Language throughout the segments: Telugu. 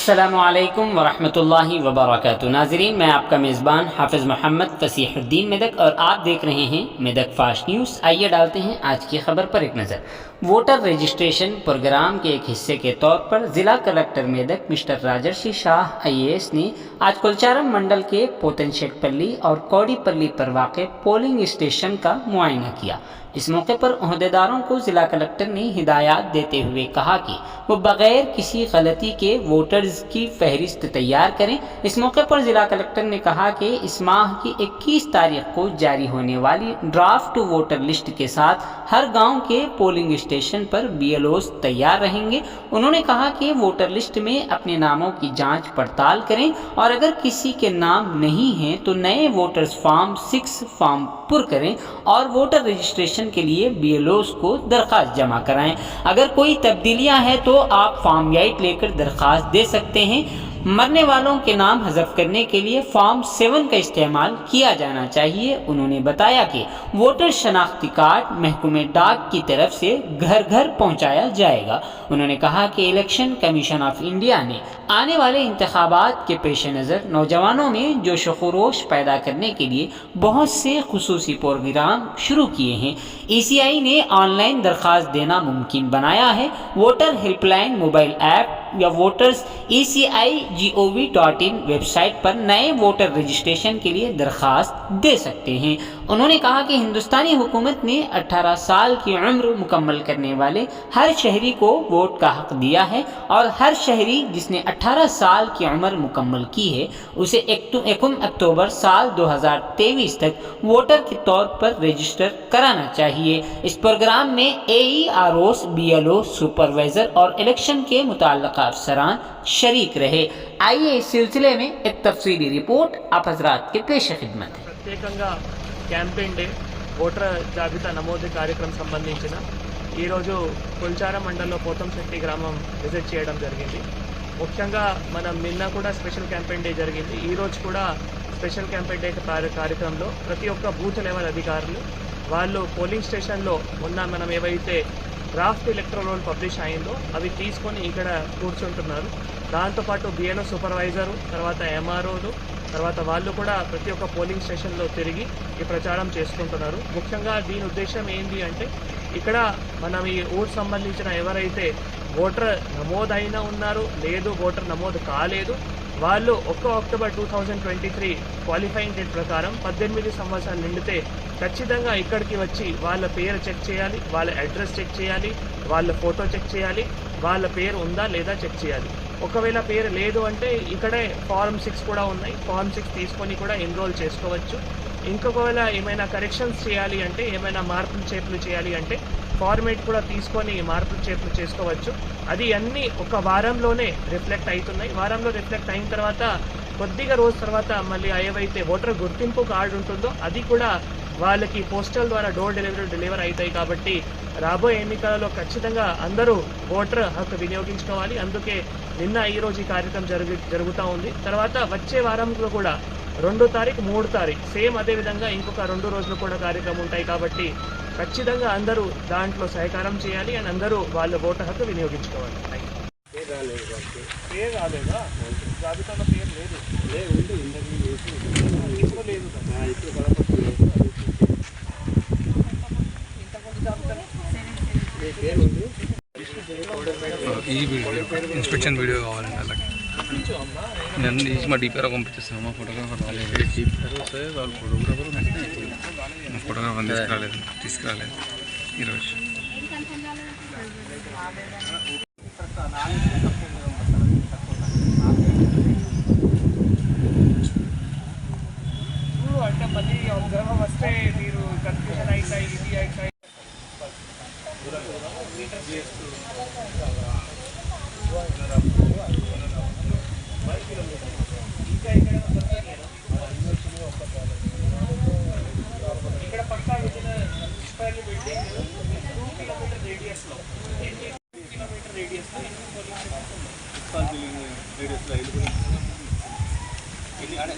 अस्सलामुअलैकुम वरहमतुल्लाहि वबरकातुहू। नाज़रीन, मैं आपका मेज़बान हाफिज़ मोहम्मद फ़सीहुद्दीन मेदक और आप देख रहे हैं मेदक फास्ट न्यूज़। आइए डालते हैं आज की खबर पर एक नज़र। वोटर रजिस्ट्रेशन प्रोग्राम के एक हिस्से के तौर पर ज़िला कलेक्टर मेदक मिस्टर राजर्षि शाह IAS ने आज कुलचारम मंडल के पोतनशेटपल्ली और कौड़ीपल्ली पर वाक़े पोलिंग स्टेशन का मुआयना किया। इस मौके पर ओहदेदारों को ज़िला कलेक्टर ने हिदायत देते हुए कहा कि वो बग़ैर किसी गलती के वोटर्स की फहरिस्त तैयार करें। इस मौके पर ज़िला कलेक्टर ने कहा कि इस माह की 21 तारीख को जारी होने वाली ड्राफ्ट वोटर लिस्ट के साथ हर गांव के पोलिंग स्टेशन पर BLOs तैयार रहेंगे। उन्होंने कहा कि वोटर लिस्ट में अपने नामों की जांच पड़ताल करें और अगर किसी के नाम नहीं हैं तो नए वोटर्स फॉर्म 6 फॉर्म पुर करें और वोटर रजिस्ट्रेशन के लिए BLOs को दरख्वास्त जमा कराएं। अगर कोई तब्दीलियां हैं तो आप फॉर्म 8 लेकर दरख्वास्त दे सकते हैं। मरने वालों के नाम हज़फ करने के लिए फॉर्म 7 का इस्तेमाल किया जाना चाहिए। उन्होंने बताया कि वोटर शनाख्ती कार्ड महकमे डाक की तरफ से घर घर पहुंचाया जाएगा। उन्होंने कहा कि इलेक्शन कमीशन ऑफ इंडिया ने आने वाले इंतखाबात के पेश नज़र नौजवानों में जोश व खरोश पैदा करने के लिए बहुत से खुसूसी प्रोग्राम शुरू किए हैं। ECI ने ऑनलाइन दरख्वास्त देना मुमकिन बनाया है। वोटर हेल्पलाइन मोबाइल ऐप या वोटर्स ECI.gov.in वेबसाइट पर नए वोटर रजिस्ट्रेशन के लिए दरख्वास्त दे सकते हैं। उन्होंने कहा कि हिंदुस्तानी हुकूमत ने 18 साल की उम्र मुकम्मल करने वाले हर शहरी को वोट का हक दिया है और हर शहरी जिसने 18 साल की उम्र मुकम्मल की है उसे 1 अक्टूबर साल 2023 तक वोटर के तौर पर रजिस्टर कराना चाहिए। इस प्रोग्राम में AEROs, BLO, सुपरवाइज़र और इलेक्शन के मुताल्लिक़ अफसरान शरीक रहे। आइए इस सिलसिले में एक तफसीली रिपोर्ट आप हजरात के पेश खिदमत है। ప్రత్యేకంగా క్యాంపెయిన్ డే ఓటర్ జాబితా నమోదు కార్యక్రమం సంబంధించిన ఈరోజు కుల్చారం మండలంలో పోతంశెట్టి గ్రామం విజిట్ చేయడం జరిగింది. ముఖ్యంగా మనం నిన్న కూడా స్పెషల్ క్యాంపెయిన్ డే జరిగింది. ఈరోజు కూడా స్పెషల్ క్యాంపెయిన్ డే కార్యక్రమంలో ప్రతి ఒక్క బూత్ లెవెల్ అధికారులు వాళ్ళు పోలింగ్ స్టేషన్లో ఉన్న మనం ఏవైతే డ్రాఫ్ట్ ఎలక్ట్రల్ రోల్ పబ్లిష్ అయిందో అవి తీసుకొని ఇక్కడ కూర్చుంటున్నారు. దాంతోపాటు BLO సూపర్వైజరు, తర్వాత MROలు, తర్వాత వాళ్ళు కూడా ప్రతి ఒక్క పోలింగ్ స్టేషన్లో తిరిగి ఈ ప్రచారం చేసుకుంటున్నారు. ముఖ్యంగా దీని ఉద్దేశం ఏంటి అంటే ఇక్కడ మనం ఈ ఊరు సంబంధించిన ఎవరైతే ఓటర్ నమోదైనా ఉన్నారు లేదు ఓటర్ నమోదు కాలేదు వాళ్ళు 1 అక్టోబర్ 2023 క్వాలిఫైయింగ్ డేట్ ప్రకారం 18 సంవత్సరాలు నిండితే ఖచ్చితంగా ఇక్కడికి వచ్చి వాళ్ళ పేరు చెక్ చేయాలి, వాళ్ళ అడ్రస్ చెక్ చేయాలి, వాళ్ళ ఫోటో చెక్ చేయాలి, వాళ్ళ పేరు ఉందా లేదా చెక్ చేయాలి. ఒకవేళ పేరు లేదు అంటే ఇక్కడే ఫార్మ్ 6 కూడా ఉన్నాయి. ఫార్మ్ 6 తీసుకొని కూడా ఎన్రోల్ చేసుకోవచ్చు. ఇంకొకవేళ ఏమైనా కరెక్షన్స్ చేయాలి అంటే ఏమైనా మార్పులు చేర్పులు చేయాలి అంటే ఫార్మేట్ కూడా తీసుకొని మార్పులు చేర్పులు చేసుకోవచ్చు. అది అన్నీ ఒక వారంలోనే రిఫ్లెక్ట్ అవుతున్నాయి. వారంలో రిఫ్లెక్ట్ అయిన తర్వాత కొద్దిగా రోజు తర్వాత మళ్ళీ ఏవైతే ఓటర్ గుర్తింపు కార్డు ఉంటుందో అది కూడా వాళ్ళకి పోస్టల్ ద్వారా డోర్ డెలివరీ అవుతాయి. కాబట్టి రాబోయే ఎన్నికలలో ఖచ్చితంగా అందరూ ఓటర్ హక్కు వినియోగించుకోవాలి. అందుకే నిన్న ఈరోజు ఈ కార్యక్రమం జరుగుతూ ఉంది. తర్వాత వచ్చే వారంలో కూడా 2 తారీఖు 3 తారీఖు సేమ్ అదేవిధంగా ఇంకొక 2 రోజులు కూడా కార్యక్రమం ఉంటాయి. కాబట్టి ఖచ్చితంగా అందరూ దాంట్లో సహకారం చేయాలి అని అందరూ వాళ్ళ ఓటర్ హక్కు వినియోగించుకోవాలి. పేరు రాలేదా? జాబితాలో పేరు లేదు. ఈ వీడియో ఇన్స్పెక్షన్ వీడియో కావాలండి. అలాగే నేను తీసి మా DPR పంపించేస్తాను. మా ఫోటోగ్రాఫర్ రాలేదు. వాళ్ళు ఫోటోగ్రాఫర్ తీసుకురాలేదు ఈరోజు. అంటే మళ్ళీ ఉద్యోగం వస్తే మీరు కన్ఫ్యూజన్ అవుతాయి, ఇది అవుతాయి. ఇక్కడ పక్కా మున్సిపాలిటీ బిల్డింగ్ 2 కిలోమీటర్ రేడియస్లో 8 కిలోమీటర్ రేడియస్లో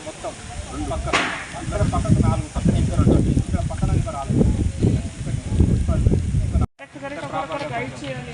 మొత్తం 2 పక్కన అక్కడ పక్కన 4 పక్కన ఇంకా 2 ఇక్కడ పక్కన ఇంకా 4 గైడ్ చేయాలి.